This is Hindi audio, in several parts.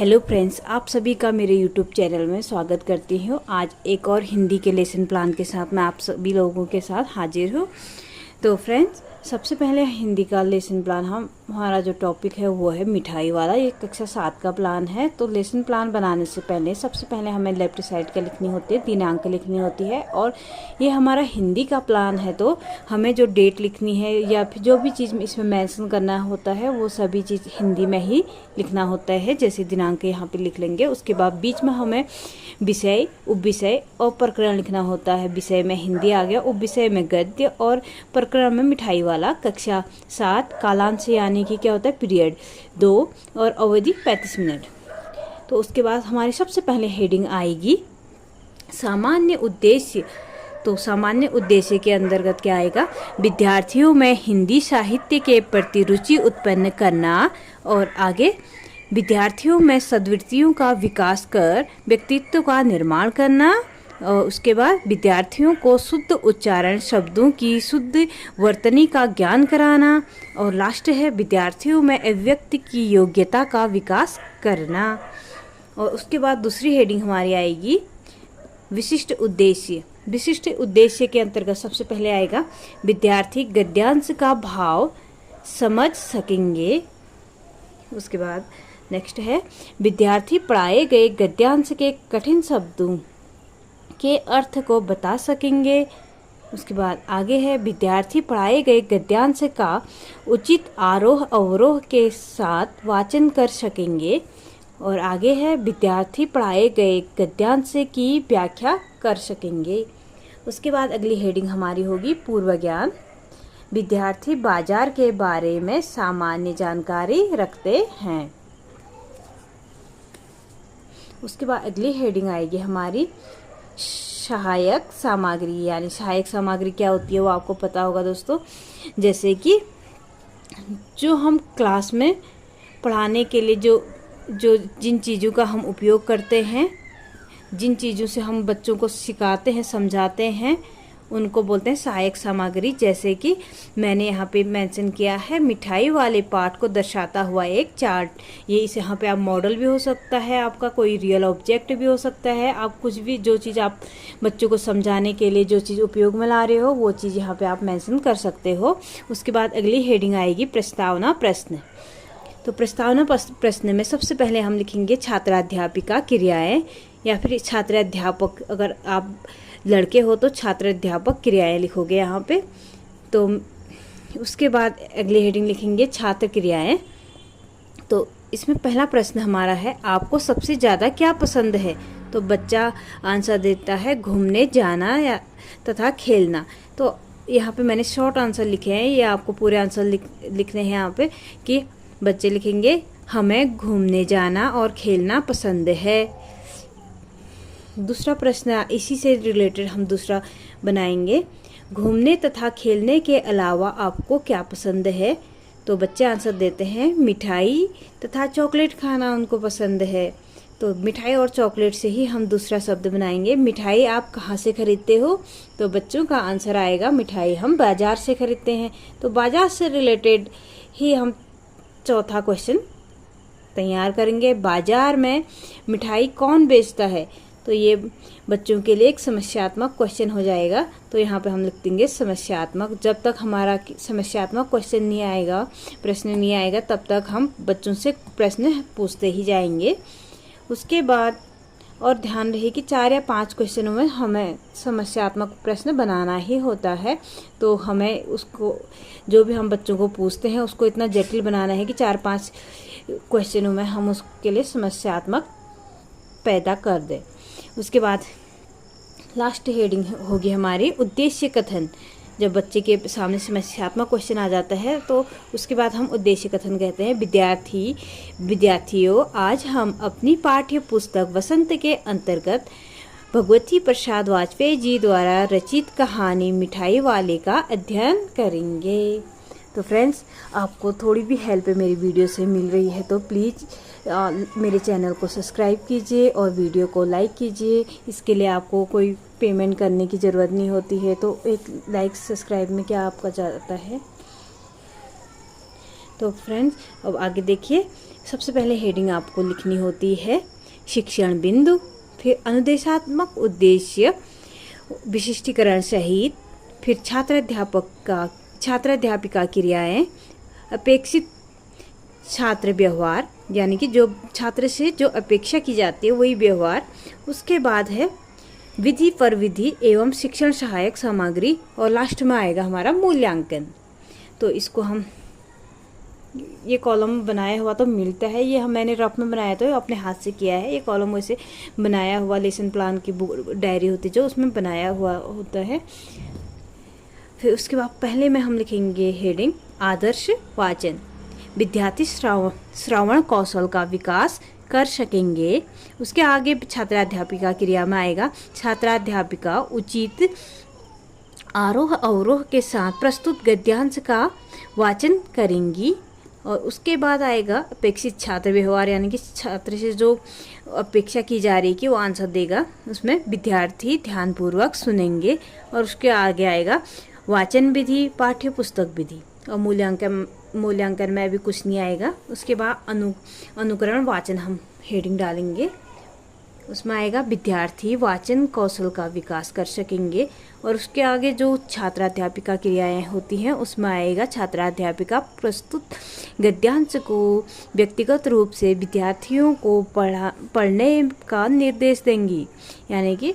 हेलो फ्रेंड्स, आप सभी का मेरे यूट्यूब चैनल में स्वागत करती हूँ। आज एक और हिंदी के लेसन प्लान के साथ मैं आप सभी लोगों के साथ हाजिर हूँ। तो फ्रेंड्स, सबसे पहले हिंदी का लेसन प्लान हमारा जो टॉपिक है वो है मिठाई वाला। ये कक्षा 7 का प्लान है। तो लेसन प्लान बनाने से पहले सबसे पहले हमें लेफ्ट साइड का लिखनी होती है, दिनांक लिखनी होती है। और ये हमारा हिंदी का प्लान है तो हमें जो डेट लिखनी है या फिर जो भी चीज़ इसमें मेंशन करना होता है वो सभी चीज़ हिंदी में ही लिखना होता है। जैसे दिनांक यहाँ पे लिख लेंगे, उसके बाद बीच में हमें विषय, उपविषय और प्रकरण लिखना होता है। विषय में हिंदी आ गया, उपविषय में गद्य और प्रकरण में मिठाई वाला। कक्षा 7 कालांश यानी कि क्या होता है पीरियड 2 और अवधि 35 मिनट। तो उसके बाद हमारी सबसे पहले हेडिंग आएगी सामान्य उद्देश्य। तो सामान्य उद्देश्य के अंतर्गत क्या आएगा, विद्यार्थियों में हिंदी साहित्य के प्रति रुचि उत्पन्न करना। और आगे विद्यार्थियों में सद्वृत्तियों का विकास कर व्यक्तित्व का निर्माण करना। और उसके बाद विद्यार्थियों को शुद्ध उच्चारण, शब्दों की शुद्ध वर्तनी का ज्ञान कराना। और लास्ट है विद्यार्थियों में अभिव्यक्ति की योग्यता का विकास करना। और उसके बाद दूसरी हेडिंग हमारी आएगी विशिष्ट उद्देश्य। विशिष्ट उद्देश्य के अंतर्गत सबसे पहले आएगा विद्यार्थी गद्यांश का भाव समझ सकेंगे। उसके बाद नेक्स्ट है विद्यार्थी पढ़ाए गए गद्यांश के कठिन शब्दों के अर्थ को बता सकेंगे। उसके बाद आगे है विद्यार्थी पढ़ाए गए गद्यांश का उचित आरोह अवरोह के साथ वाचन कर सकेंगे। और आगे है विद्यार्थी पढ़ाए गए गद्यांश की व्याख्या कर सकेंगे। उसके बाद अगली हेडिंग हमारी होगी पूर्व ज्ञान। विद्यार्थी बाजार के बारे में सामान्य जानकारी रखते हैं। उसके बाद अगली हेडिंग आएगी हमारी सहायक सामग्री। यानी सहायक सामग्री क्या होती है वो आपको पता होगा दोस्तों। जैसे कि जो हम क्लास में पढ़ाने के लिए जो जिन चीज़ों का हम उपयोग करते हैं, जिन चीज़ों से हम बच्चों को सिखाते हैं, समझाते हैं, उनको बोलते हैं सहायक सामग्री। जैसे कि मैंने यहाँ पे मेंशन किया है मिठाई वाले पार्ट को दर्शाता हुआ एक चार्ट। ये इस यहाँ पे आप मॉडल भी हो सकता है, आपका कोई रियल ऑब्जेक्ट भी हो सकता है। आप कुछ भी जो चीज़ आप बच्चों को समझाने के लिए जो चीज़ उपयोग में ला रहे हो वो चीज़ यहाँ पे आप मेंशन कर सकते हो। उसके बाद अगली हेडिंग आएगी प्रस्तावना प्रश्न। तो प्रस्तावना प्रश्न में सबसे पहले हम लिखेंगे छात्राध्यापिका क्रियाएं, या फिर छात्र अध्यापक, अगर आप लड़के हो तो छात्र अध्यापक क्रियाएं लिखोगे यहाँ पे। तो उसके बाद अगली हेडिंग लिखेंगे छात्र क्रियाएं। तो इसमें पहला प्रश्न हमारा है आपको सबसे ज़्यादा क्या पसंद है। तो बच्चा आंसर देता है घूमने जाना या तथा खेलना। तो यहाँ पे मैंने शॉर्ट आंसर लिखे हैं, ये आपको पूरे आंसर लिखने हैं यहाँ पे। कि बच्चे लिखेंगे हमें घूमने जाना और खेलना पसंद है। दूसरा प्रश्न इसी से रिलेटेड हम दूसरा बनाएंगे, घूमने तथा खेलने के अलावा आपको क्या पसंद है। तो बच्चे आंसर देते हैं मिठाई तथा चॉकलेट खाना उनको पसंद है। तो मिठाई और चॉकलेट से ही हम दूसरा शब्द बनाएंगे। मिठाई आप कहाँ से खरीदते हो। तो बच्चों का आंसर आएगा मिठाई हम बाजार से खरीदते हैं। तो बाजार से रिलेटेड ही हम चौथा क्वेश्चन तैयार करेंगे। बाजार में मिठाई कौन बेचता है। तो ये बच्चों के लिए एक समस्यात्मक क्वेश्चन हो जाएगा। तो यहाँ पे हम लिख देंगे समस्यात्मक। जब तक हमारा समस्यात्मक क्वेश्चन नहीं आएगा, प्रश्न नहीं आएगा, तब तक हम बच्चों से प्रश्न पूछते ही जाएंगे। उसके बाद और ध्यान रहे कि 4 या 5 क्वेश्चनों में हमें समस्यात्मक प्रश्न बनाना ही होता है। तो हमें उसको जो भी हम बच्चों को पूछते हैं उसको इतना जटिल बनाना है कि 4-5 क्वेश्चनों में हम उसके लिए समस्यात्मक पैदा कर दें। उसके बाद लास्ट हेडिंग होगी हमारी उद्देश्य कथन। जब बच्चे के सामने समस्यात्मक क्वेश्चन आ जाता है तो उसके बाद हम उद्देश्य कथन कहते हैं। विद्यार्थियों आज हम अपनी पाठ्य पुस्तक वसंत के अंतर्गत भगवती प्रसाद वाजपेयी जी द्वारा रचित कहानी मिठाई वाले का अध्ययन करेंगे। तो फ्रेंड्स, आपको थोड़ी भी हेल्प मेरी वीडियो से मिल रही है तो प्लीज़ मेरे चैनल को सब्सक्राइब कीजिए और वीडियो को लाइक कीजिए। इसके लिए आपको कोई पेमेंट करने की ज़रूरत नहीं होती है। तो एक लाइक सब्सक्राइब में क्या आपका जाता है। तो फ्रेंड्स, अब आगे देखिए सबसे पहले हेडिंग आपको लिखनी होती है शिक्षण बिंदु, फिर अनुदेशात्मक उद्देश्य, विशिष्टीकरण सहित, फिर छात्र अध्यापिका क्रियाएं, अपेक्षित छात्र व्यवहार यानी कि जो छात्र से जो अपेक्षा की जाती है वही व्यवहार, उसके बाद है विधि पर विधि एवं शिक्षण सहायक सामग्री, और लास्ट में आएगा हमारा मूल्यांकन। तो इसको हम ये कॉलम बनाया हुआ तो मिलता है, ये मैंने रफ में बनाया तो अपने हाथ से किया है। ये कॉलम वैसे बनाया हुआ लेसन प्लान की डायरी होती है जो उसमें बनाया हुआ होता है। फिर उसके बाद पहले में हम लिखेंगे हेडिंग आदर्श वाचन। विद्यार्थी श्रवण कौशल का विकास कर सकेंगे। उसके आगे छात्राध्यापिका क्रिया में आएगा छात्राध्यापिका उचित आरोह अवरोह के साथ प्रस्तुत गद्यांश का वाचन करेंगी। और उसके बाद आएगा अपेक्षित छात्र व्यवहार यानी कि छात्र से जो अपेक्षा की जा रही है कि वो आंसर देगा, उसमें विद्यार्थी ध्यानपूर्वक सुनेंगे। और उसके आगे आएगा वाचन विधि, पाठ्य पुस्तक विधि, और मूल्यांकन में अभी कुछ नहीं आएगा। उसके बाद अनुकरण वाचन हम हेडिंग डालेंगे, उसमें आएगा विद्यार्थी वाचन कौशल का विकास कर सकेंगे। और उसके आगे जो छात्राध्यापिका क्रियाएं होती हैं उसमें आएगा छात्राध्यापिका प्रस्तुत गद्यांश को व्यक्तिगत रूप से विद्यार्थियों को पढ़ने का निर्देश देंगी। यानी कि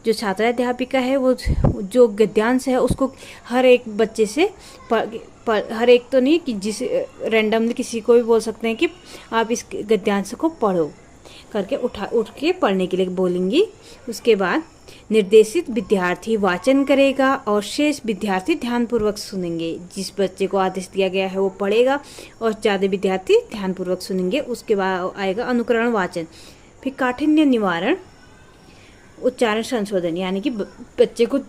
जो छात्राध्यापिका है वो जो गद्यांश है उसको हर एक बच्चे से हर एक तो नहीं कि जिस रैंडमली किसी को भी बोल सकते हैं कि आप इस गद्यांश को पढ़ो करके उठ के पढ़ने के लिए बोलेंगी। उसके बाद निर्देशित विद्यार्थी वाचन करेगा और शेष विद्यार्थी ध्यानपूर्वक सुनेंगे। जिस बच्चे को आदेश दिया गया है वो पढ़ेगा और ज़्यादा विद्यार्थी ध्यानपूर्वक सुनेंगे। उसके बाद आएगा अनुकरण वाचन, फिर काठिन्य निवारण, उच्चारण संशोधन यानी कि बच्चे को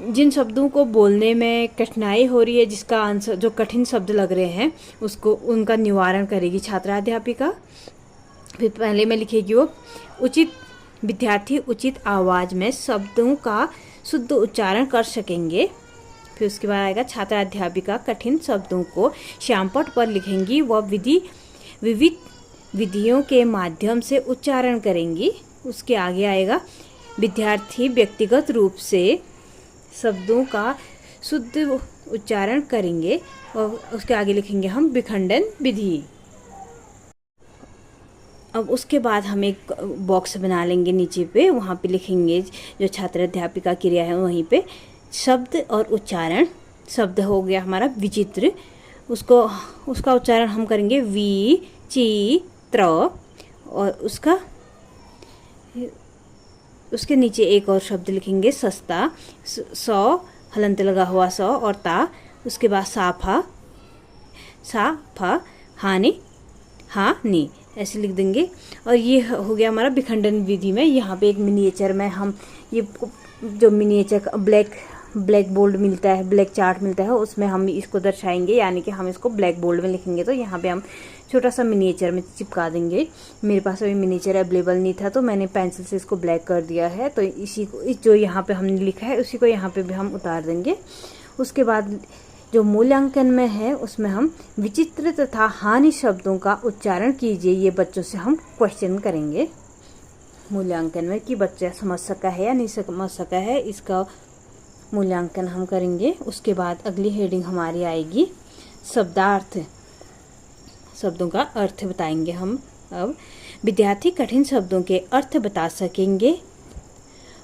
जिन शब्दों को बोलने में कठिनाई हो रही है, जिसका आंसर जो कठिन शब्द लग रहे हैं उसको उनका निवारण करेगी छात्राध्यापिका। फिर पहले में लिखेगी वो विद्यार्थी उचित आवाज़ में शब्दों का शुद्ध उच्चारण कर सकेंगे। फिर उसके बाद आएगा छात्राध्यापिका कठिन शब्दों को श्यामपट्ट पर लिखेंगी व विविध विधियों के माध्यम से उच्चारण करेंगी। उसके आगे आएगा विद्यार्थी व्यक्तिगत रूप से शब्दों का शुद्ध उच्चारण करेंगे। और उसके आगे लिखेंगे हम विखंडन विधि। अब उसके बाद हम एक बॉक्स बना लेंगे नीचे पे, वहाँ पे लिखेंगे जो छात्राध्यापिका क्रिया है वहीं पे शब्द और उच्चारण। शब्द हो गया हमारा विचित्र, उसका उच्चारण हम करेंगे विचित्र। और उसके नीचे एक और शब्द लिखेंगे सस्ता, सौ हलंत लगा हुआ सौ और ता। उसके बाद साफा हानि ऐसे लिख देंगे। और ये हो गया हमारा विखंडन विधि में। यहाँ पे एक मिनिएचर में हम ये जो मिनिएचर का ब्लैक बोर्ड मिलता है, ब्लैक चार्ट मिलता है, उसमें हम इसको दर्शाएंगे यानी कि हम इसको ब्लैक बोर्ड में लिखेंगे। तो यहाँ पे हम छोटा सा मिनिएचर में चिपका देंगे। मेरे पास अभी मिनिएचर अवेलेबल नहीं था तो मैंने पेंसिल से इसको ब्लैक कर दिया है। तो इसी को जो यहाँ पे हमने लिखा है उसी को यहाँ पे भी हम उतार देंगे। उसके बाद जो मूल्यांकन में है उसमें हम विचित्र तथा हानि शब्दों का उच्चारण कीजिए, ये बच्चों से हम क्वेश्चन करेंगे मूल्यांकन में कि बच्चा समझ सका है या नहीं समझ सका है, इसका मूल्यांकन हम करेंगे। उसके बाद अगली हेडिंग हमारी आएगी शब्दार्थ, शब्दों का अर्थ बताएंगे हम। अब विद्यार्थी कठिन शब्दों के अर्थ बता सकेंगे।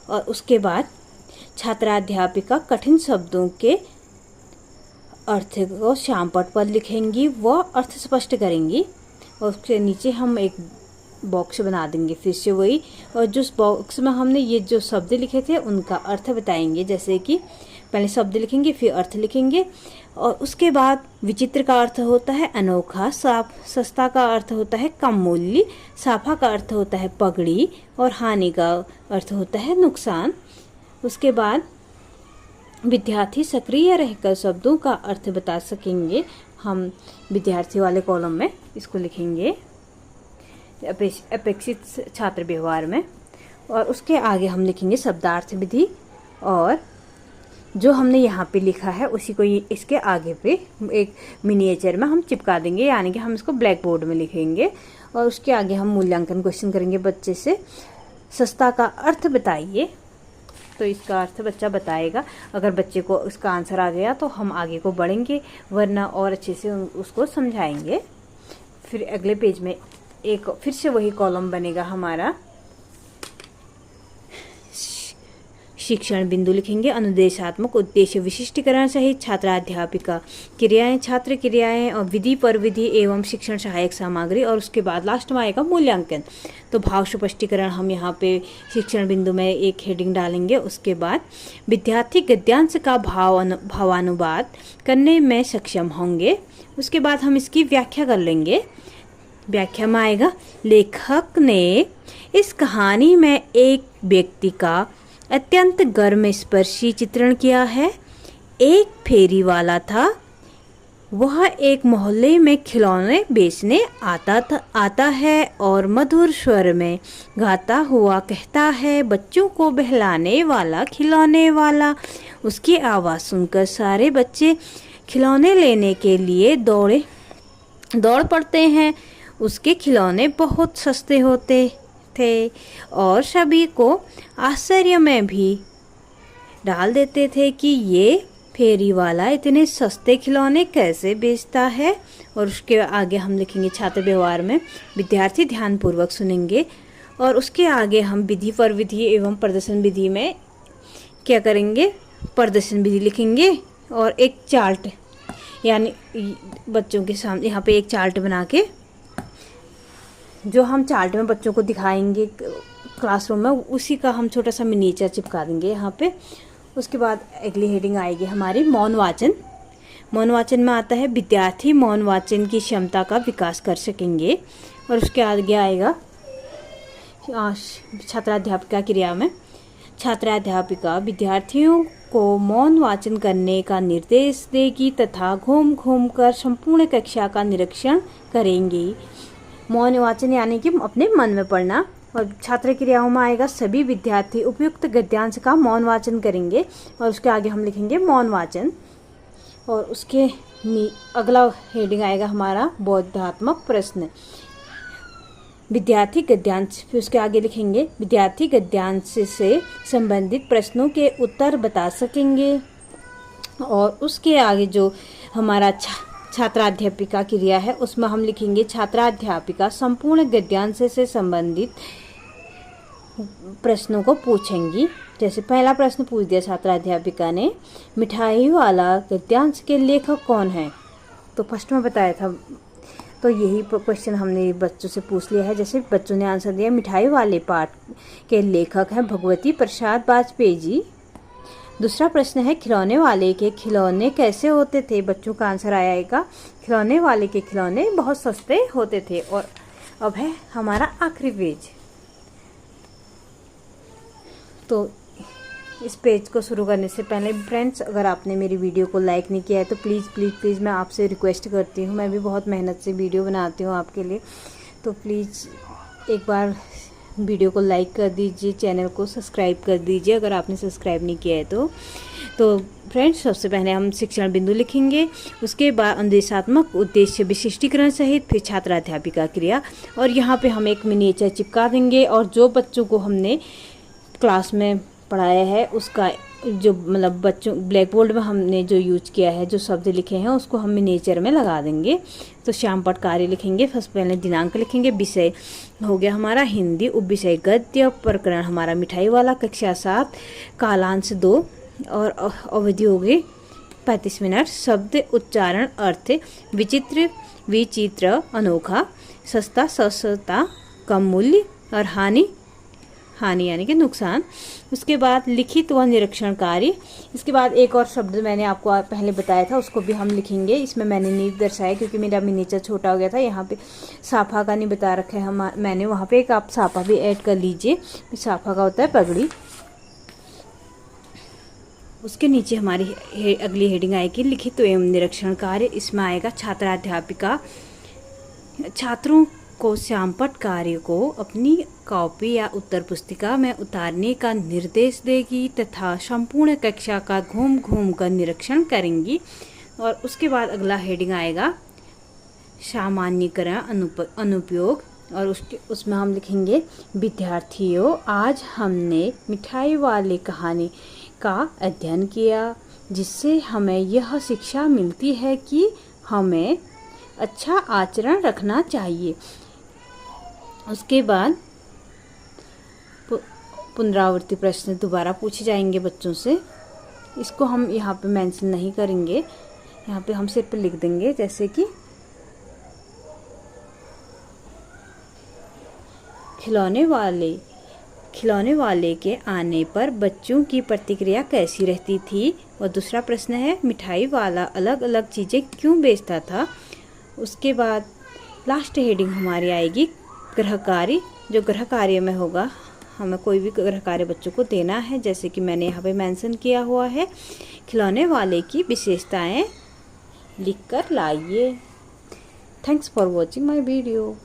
और उसके बाद छात्राध्यापिका कठिन शब्दों के अर्थ को श्यामपट्ट पर लिखेंगी व अर्थ स्पष्ट करेंगी। और उसके नीचे हम एक बॉक्स बना देंगे फिर से वही, और जिस बॉक्स में हमने ये जो शब्द लिखे थे उनका अर्थ बताएंगे। जैसे कि पहले शब्द लिखेंगे फिर अर्थ लिखेंगे। और उसके बाद विचित्र का अर्थ होता है अनोखा, सस्ता का अर्थ होता है कम मूल्य, साफा का अर्थ होता है पगड़ी, और हानि का अर्थ होता है नुकसान। उसके बाद विद्यार्थी सक्रिय रहकर शब्दों का अर्थ बता सकेंगे। हम विद्यार्थी वाले कॉलम में इसको लिखेंगे अपेक्षित छात्र व्यवहार में। और उसके आगे हम लिखेंगे शब्दार्थ विधि और जो हमने यहाँ पे लिखा है उसी को इसके आगे पे एक मिनिएचर में हम चिपका देंगे, यानी कि हम इसको ब्लैक बोर्ड में लिखेंगे और उसके आगे हम मूल्यांकन क्वेश्चन करेंगे बच्चे से। सस्ता का अर्थ बताइए, तो इसका अर्थ बच्चा बताएगा। अगर बच्चे को इसका आंसर आ गया तो हम आगे को बढ़ेंगे, वरना और अच्छे से उसको समझाएंगे। फिर अगले पेज में एक फिर से वही कॉलम बनेगा हमारा, शिक्षण बिंदु लिखेंगे। अनुदेशात्मक उद्देश्य विशिष्टीकरण सहित छात्राध्यापिका क्रियाएं, छात्र क्रियाएं और विधि पर विधि एवं शिक्षण सहायक सामग्री, और उसके बाद लास्ट में आएगा मूल्यांकन। तो भाव स्पष्टीकरण हम यहाँ पे शिक्षण बिंदु में एक हेडिंग डालेंगे। उसके बाद विद्यार्थी गद्यांश का भावानुवाद करने में सक्षम होंगे। उसके बाद हम इसकी व्याख्या कर लेंगे। व्याख्या में आएगा, लेखक ने इस कहानी में एक व्यक्ति का अत्यंत गर्म स्पर्शी चित्रण किया है। एक फेरी वाला था, वह एक मोहल्ले में खिलौने बेचने आता है और मधुर स्वर में गाता हुआ कहता है, बच्चों को बहलाने वाला खिलौने वाला। उसकी आवाज़ सुनकर सारे बच्चे खिलौने लेने के लिए दौड़ पड़ते हैं। उसके खिलौने बहुत सस्ते होते थे और सभी को आश्चर्य में भी डाल देते थे कि ये फेरी वाला इतने सस्ते खिलौने कैसे बेचता है। और उसके आगे हम लिखेंगे छात्र व्यवहार में विद्यार्थी ध्यानपूर्वक सुनेंगे। और उसके आगे हम विधि पर विधि एवं प्रदर्शन विधि में क्या करेंगे, प्रदर्शन विधि लिखेंगे और एक चार्ट, यानी बच्चों के सामने यहाँ पे एक चार्ट बना के जो हम चार्ट में बच्चों को दिखाएंगे क्लासरूम में, उसी का हम छोटा सा मिनिएचर चिपका देंगे यहाँ पे। उसके बाद अगली हेडिंग आएगी हमारी मौन वाचन। मौन वाचन में आता है विद्यार्थी मौन वाचन की क्षमता का विकास कर सकेंगे। और उसके आगे आएगा छात्राध्यापिका क्रिया में, छात्राध्यापिका विद्यार्थियों को मौन वाचन करने का निर्देश देगी तथा घूम घूम कर संपूर्ण कक्षा का निरीक्षण करेंगी। मौन वाचन यानी कि अपने मन में पढ़ना। और छात्र क्रियाओं में आएगा सभी विद्यार्थी उपयुक्त गद्यांश का मौन वाचन करेंगे। और उसके आगे हम लिखेंगे मौन वाचन। और उसके अगला हेडिंग आएगा हमारा बोधात्मक प्रश्न, विद्यार्थी गद्यांश। फिर उसके आगे लिखेंगे विद्यार्थी गद्यांश से संबंधित प्रश्नों के उत्तर बता सकेंगे। और उसके आगे जो हमारा छात्राध्यापिका क्रिया है उसमें हम लिखेंगे छात्राध्यापिका संपूर्ण गद्यांश से संबंधित प्रश्नों को पूछेंगी। जैसे पहला प्रश्न पूछ दिया छात्राध्यापिका ने, मिठाई वाला गद्यांश के लेखक कौन है? तो फर्स्ट में बताया था, तो यही क्वेश्चन हमने बच्चों से पूछ लिया है। जैसे बच्चों ने आंसर दिया, मिठाई वाले पाठ के लेखक हैं भगवती प्रसाद वाजपेयी जी। दूसरा प्रश्न है, खिलौने वाले के खिलौने कैसे होते थे? बच्चों का आंसर आएगा, खिलौने वाले के खिलौने बहुत सस्ते होते थे। और अब है हमारा आखिरी पेज। तो इस पेज को शुरू करने से पहले फ्रेंड्स, अगर आपने मेरी वीडियो को लाइक नहीं किया है तो प्लीज़ मैं आपसे रिक्वेस्ट करती हूँ। मैं भी बहुत मेहनत से वीडियो बनाती हूँ आपके लिए, तो प्लीज़ एक बार वीडियो को लाइक कर दीजिए, चैनल को सब्सक्राइब कर दीजिए अगर आपने सब्सक्राइब नहीं किया है तो फ्रेंड्स, सबसे पहले हम शिक्षण बिंदु लिखेंगे। उसके बाद अनुदेशात्मक उद्देश्य विशिष्टीकरण सहित फिर छात्राध्यापिका क्रिया। और यहाँ पे हम एक मिनिएचर चिपका देंगे। और जो बच्चों को हमने क्लास में पढ़ाया है उसका जो मतलब बच्चों ब्लैक बोर्ड में हमने जो यूज किया है, जो शब्द लिखे हैं उसको हम मिनिएचर में लगा देंगे। तो श्यामपट कार्य लिखेंगे। फर्स्ट पहले दिनांक लिखेंगे। विषय हो गया हमारा हिंदी, उपविषय गद्य, प्रकरण हमारा मिठाई वाला, कक्षा 7, कालांश 2 और अवधि हो गई 35 मिनट। शब्द, उच्चारण, अर्थ, विचित्र, विचित्र, अनोखा, सस्ता, सस्ता, कम मूल्य और हानि यानी कि नुकसान। उसके बाद लिखित व निरीक्षण कार्य। इसके बाद एक और शब्द मैंने आपको पहले बताया था, उसको भी हम लिखेंगे। इसमें मैंने नहीं दर्शाया क्योंकि मेरा मिनिएचर छोटा हो गया था। यहाँ पे साफा का नहीं बता रखा है मैंने, वहाँ पे एक आप साफा भी ऐड कर लीजिए। साफा का होता है पगड़ी। उसके नीचे हमारी अगली हेडिंग आएगी लिखित एवं निरीक्षण कार्य। इसमें आएगा छात्राध्यापिका छात्रों को श्यामपट्ट कार्य को अपनी कॉपी या उत्तर पुस्तिका में उतारने का निर्देश देगी तथा संपूर्ण कक्षा का घूम घूम कर निरीक्षण करेंगी। और उसके बाद अगला हेडिंग आएगा सामान्यीकरण अनुपयोग, और उसमें हम लिखेंगे विद्यार्थियों, आज हमने मिठाई वाले कहानी का अध्ययन किया, जिससे हमें यह शिक्षा मिलती है कि हमें अच्छा आचरण रखना चाहिए। उसके बाद पुनरावृत्ति प्रश्न दोबारा पूछे जाएंगे बच्चों से। इसको हम यहाँ पे मेंशन नहीं करेंगे, यहाँ पे हम सिर्फ लिख देंगे, जैसे कि खिलौने वाले के आने पर बच्चों की प्रतिक्रिया कैसी रहती थी। और दूसरा प्रश्न है मिठाई वाला अलग अलग चीज़ें क्यों बेचता था। उसके बाद लास्ट हेडिंग हमारी आएगी गृह कार्य। जो गृह कार्य में होगा, हमें कोई भी गृह कार्य बच्चों को देना है, जैसे कि मैंने यहाँ पे मेंशन किया हुआ है, खिलौने वाले की विशेषताएं लिखकर लाइए। Thanks for watching my video.